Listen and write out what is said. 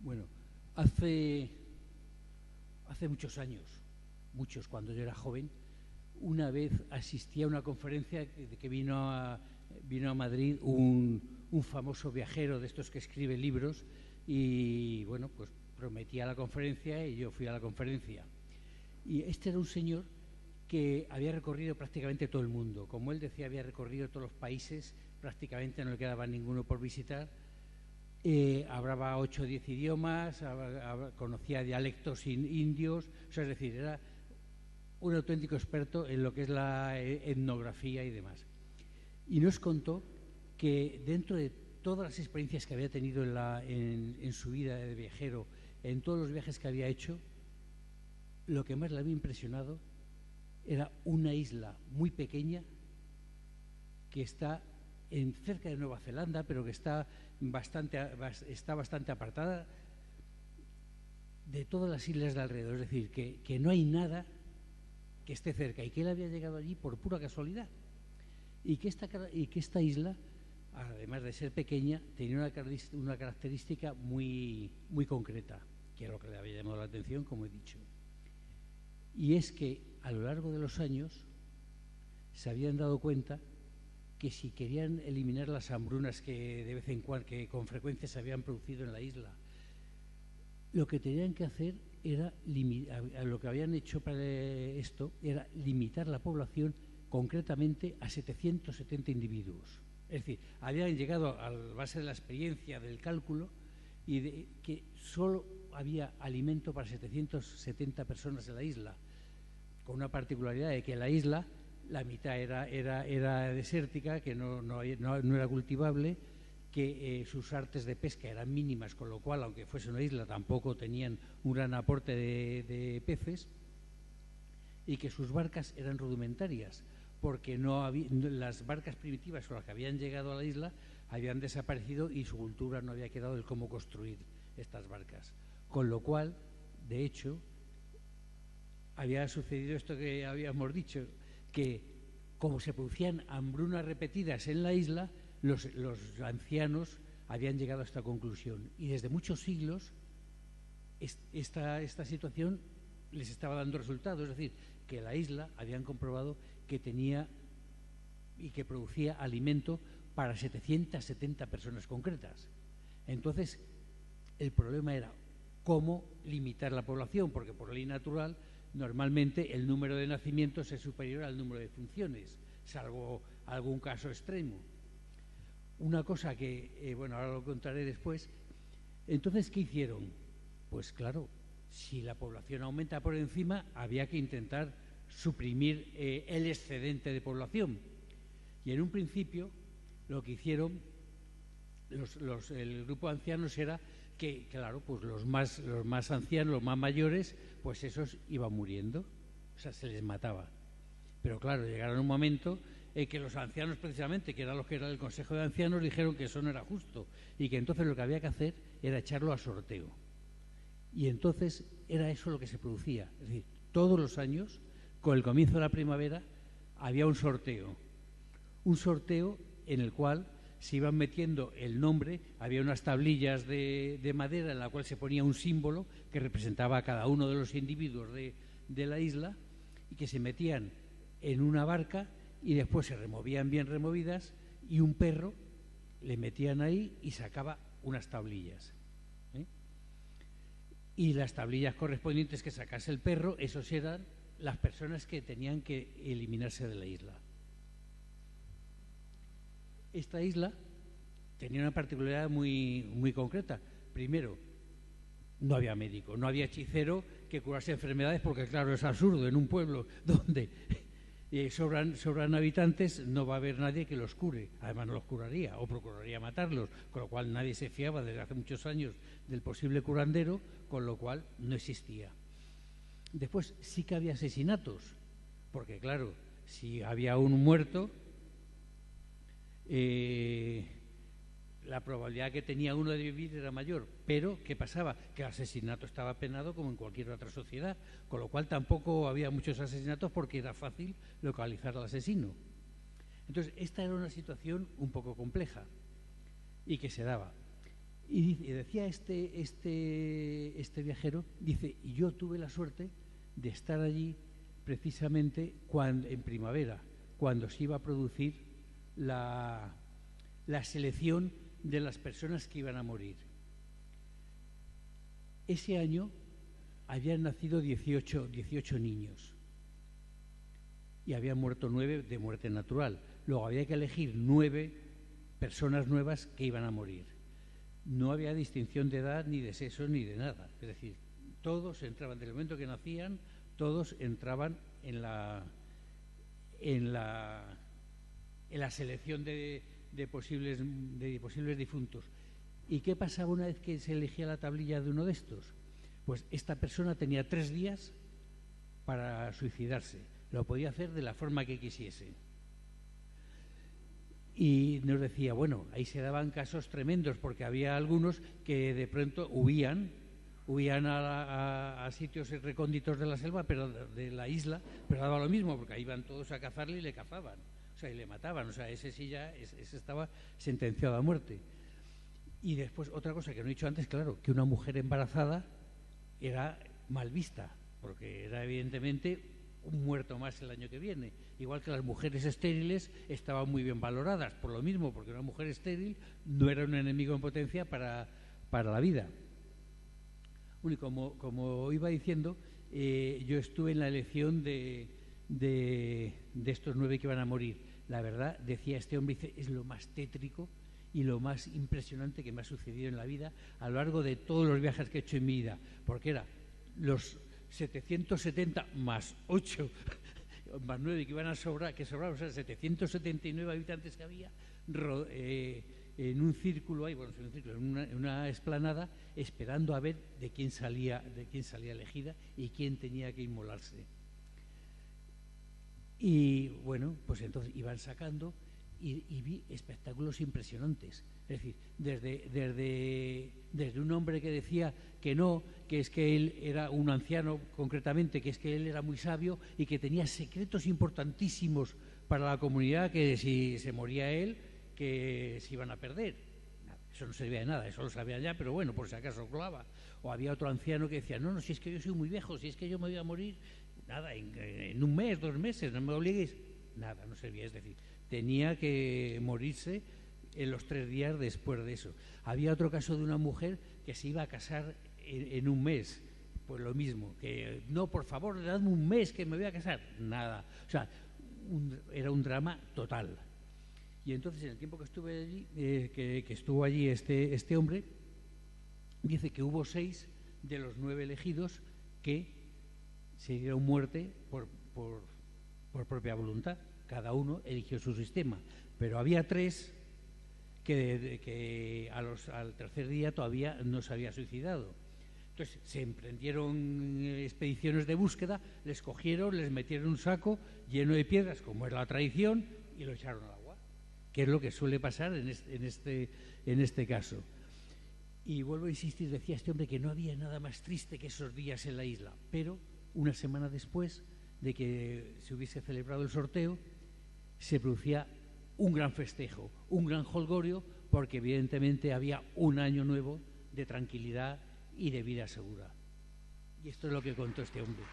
Bueno, hace muchos años, cuando yo era joven, una vez asistí a una conferencia que vino a Madrid un famoso viajero de estos que escribe libros y, bueno, pues prometía la conferencia y yo fui a la conferencia. Y este era un señor que había recorrido prácticamente todo el mundo. Como él decía, había recorrido todos los países, prácticamente no le quedaba ninguno por visitar. Hablaba 8 o 10 idiomas, conocía dialectos indios, o sea, es decir, era un auténtico experto en lo que es la etnografía y demás. Y nos contó que dentro de todas las experiencias que había tenido en su vida de viajero, en todos los viajes que había hecho, lo que más le había impresionado era una isla muy pequeña que está cerca de Nueva Zelanda, pero que está bastante apartada de todas las islas de alrededor. Es decir, que no hay nada que esté cerca y que él había llegado allí por pura casualidad. Y que esta isla, además de ser pequeña, tenía una característica muy, muy concreta, que era lo que le había llamado la atención, como he dicho. Y es que a lo largo de los años se habían dado cuenta que si querían eliminar las hambrunas que de vez en cuando, que con frecuencia se habían producido en la isla, lo que tenían que hacer era lo que habían hecho para esto era limitar la población concretamente a 770 individuos. Es decir, habían llegado a la base de la experiencia del cálculo y de que solo había alimento para 770 personas en la isla, con una particularidad de que la isla, la mitad era desértica, que no era cultivable, que sus artes de pesca eran mínimas, con lo cual, aunque fuese una isla, tampoco tenían un gran aporte de peces, y que sus barcas eran rudimentarias, porque las barcas primitivas con las que habían llegado a la isla habían desaparecido y su cultura no había quedado de cómo construir estas barcas. Con lo cual, de hecho, había sucedido esto que habíamos dicho, que como se producían hambrunas repetidas en la isla, los ancianos habían llegado a esta conclusión. Y desde muchos siglos esta situación les estaba dando resultados, es decir, que la isla habían comprobado que tenía y que producía alimento para 770 personas concretas. Entonces, el problema era cómo limitar la población, porque por ley natural normalmente el número de nacimientos es superior al número de funciones, salvo algún caso extremo. Una cosa que, bueno, ahora lo contaré después. Entonces, ¿qué hicieron? Pues claro, si la población aumenta por encima, había que intentar suprimir el excedente de población. Y en un principio, lo que hicieron el grupo de ancianos era que, claro, pues los más ancianos, los más mayores, pues esos iban muriendo, o sea, se les mataba. Pero claro, llegaron un momento en que los ancianos, precisamente, que eran los que era el Consejo de Ancianos, dijeron que eso no era justo y que entonces lo que había que hacer era echarlo a sorteo. Y entonces era eso lo que se producía. Es decir, todos los años, con el comienzo de la primavera, había un sorteo en el cual se iban metiendo el nombre, había unas tablillas de madera en la cual se ponía un símbolo que representaba a cada uno de los individuos de la isla y que se metían en una barca y después se removían bien removidas y un perro le metían ahí y sacaba unas tablillas. Y las tablillas correspondientes que sacase el perro, esos eran las personas que tenían que eliminarse de la isla. Esta isla tenía una particularidad muy, muy concreta. Primero, no había médico, no había hechicero que curase enfermedades, porque claro, es absurdo, en un pueblo donde sobran habitantes no va a haber nadie que los cure, además no los curaría o procuraría matarlos, con lo cual nadie se fiaba desde hace muchos años del posible curandero, con lo cual no existía. Después sí que había asesinatos, porque claro, si había un muerto, la probabilidad que tenía uno de vivir era mayor, pero ¿qué pasaba? Que el asesinato estaba penado como en cualquier otra sociedad, con lo cual tampoco había muchos asesinatos porque era fácil localizar al asesino. Entonces, esta era una situación un poco compleja y que se daba. Y decía este viajero, dice, y yo tuve la suerte de estar allí precisamente en primavera, cuando se iba a producir la selección de las personas que iban a morir. Ese año habían nacido 18 niños y habían muerto 9 de muerte natural. Luego había que elegir 9 personas nuevas que iban a morir. No había distinción de edad, ni de sexo, ni de nada. Es decir, todos entraban, del momento que nacían, todos entraban en la selección de posibles difuntos. ¿Y qué pasaba una vez que se elegía la tablilla de uno de estos? Pues esta persona tenía 3 días para suicidarse. Lo podía hacer de la forma que quisiese. Y nos decía, bueno, ahí se daban casos tremendos, porque había algunos que de pronto huían a sitios recónditos de la selva, pero de la isla, pero daba lo mismo, porque ahí iban todos a cazarle y le cazaban, o sea, y le mataban, o sea, ese estaba sentenciado a muerte. Y después, otra cosa que no he dicho antes, claro, que una mujer embarazada era mal vista, porque era evidentemente un muerto más el año que viene, igual que las mujeres estériles estaban muy bien valoradas, por lo mismo, porque una mujer estéril no era un enemigo en potencia para la vida. Bueno, y como iba diciendo, yo estuve en la elección de estos 9 que iban a morir. La verdad, decía este hombre, es lo más tétrico y lo más impresionante que me ha sucedido en la vida a lo largo de todos los viajes que he hecho en mi vida, porque era los 770 más 8 más 9 que iban a sobrar, que sobraban, o sea, 779 habitantes que había en un círculo ahí, bueno, en una explanada, esperando a ver de quién salía elegida y quién tenía que inmolarse. Y bueno, pues entonces iban sacando y vi espectáculos impresionantes. Es decir, desde un hombre que decía que no, que es que él era un anciano concretamente, que es que él era muy sabio y que tenía secretos importantísimos para la comunidad, que si se moría él, que se iban a perder. Eso no servía de nada, eso lo sabía ya, pero bueno, por si acaso colaba. O había otro anciano que decía, no, si es que yo soy muy viejo, si es que yo me voy a morir, nada, en un mes, 2 meses, no me obliguéis. Nada, no servía, es decir, tenía que morirse en los 3 días después de eso. Había otro caso de una mujer que se iba a casar en un mes, pues lo mismo, que no, por favor, dadme un mes que me voy a casar. Nada, o sea, era un drama total. Y entonces, en el tiempo que estuve allí, que estuvo allí este hombre, dice que hubo 6 de los 9 elegidos que se dieron muerte por propia voluntad. Cada uno eligió su sistema, pero había 3 que al tercer día todavía no se había suicidado. Entonces se emprendieron expediciones de búsqueda, les cogieron, les metieron en un saco lleno de piedras, como es la tradición, y lo echaron al agua, que es lo que suele pasar en este caso. Y vuelvo a insistir, decía este hombre que no había nada más triste que esos días en la isla, pero una semana después de que se hubiese celebrado el sorteo, se producía un gran festejo, un gran jolgorio, porque evidentemente había un año nuevo de tranquilidad y de vida segura. Y esto es lo que contó este hombre.